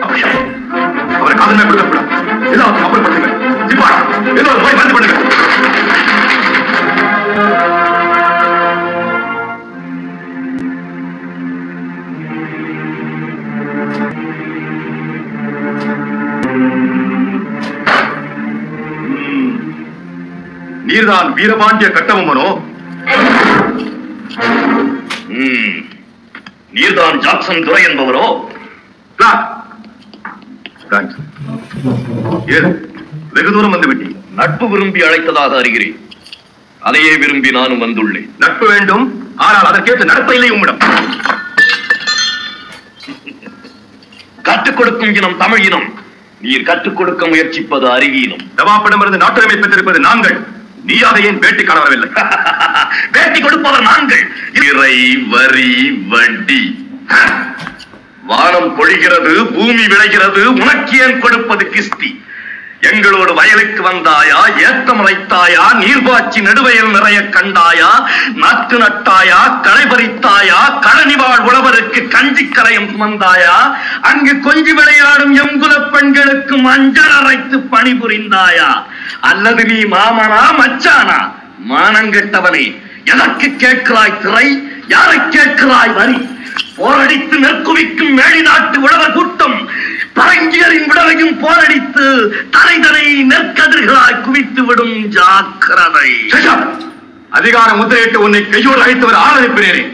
அவரை காதமே கொடுக்கப்படாது. எல்லாத்தையும் அப்புறப்படுத்துங்க. சிப்பாடா எல்லோரும் போய் வந்து பண்ணுங்க. நீர்தான் வீரபாண்டிய கட்டபொம்மனோ? நீர்தான் ஜாக்சன் துரை என்பவரோ? வெகு தூரம் வந்து விட்டேன். நட்பு விரும்பி அழைத்ததாக அறிகிறேன். அதையே விரும்பி நானும் வந்துள்ளேன். நட்பு வேண்டும், ஆனால் அதற்கேற்ற நடப்பதில்லை உம்மிடம். கற்றுக் கொடுக்கும் இனம் தமிழ் இனம். நீர் கற்றுக் கொடுக்க முயற்சிப்பது அறிவீனம். நவாப்பிடமிருந்து நாட்டுரிமை பெற்றிருப்பது நாங்கள். நீயாக ஏன் பேட்டி காண வரவில்லை? பேட்டி கொடுப்பவர் நாங்கள். இறை வரி வட்டி. வானம் பொழிகிறது, பூமி விளைகிறது, உனக்கு ஏன் கொடுப்பது கிஸ்தி? எங்களோடு வயலுக்கு வந்தாயா, ஏத்தம் வைத்தாயா, நீர்பாய்ச்சி நடுவயல் நிறைய கண்டாயா, நாட்டு நட்டாயா, களை பறித்தாயா, கழனிவாழ் உழவருக்கு கஞ்சி கரையும் சுமந்தாயா, அங்கு கொஞ்சி விளையாடும் எங்குல பெண்களுக்கு மஞ்சள் அரைத்து பணிபுரிந்தாயா? அல்லது நீ மாமனா மச்சானா? மானங்கெட்டவனே, எதற்கு கேட்கிறாய் திரை? யாரை கேட்கிறாய் வரி? போரடித்து நெற்குவிக்கும் மேடி நாட்டு உழவர் கூட்டம் பரங்கியரின் விடவையும் போரடித்து தலைதனை நெற்கதிர்களாய் குவித்து விடும். ஜாக்கிரதை. அதிகார முத்திரையிட்டு உன்னை கையோடு அழைத்தவர் ஆதரிப்பினேன்.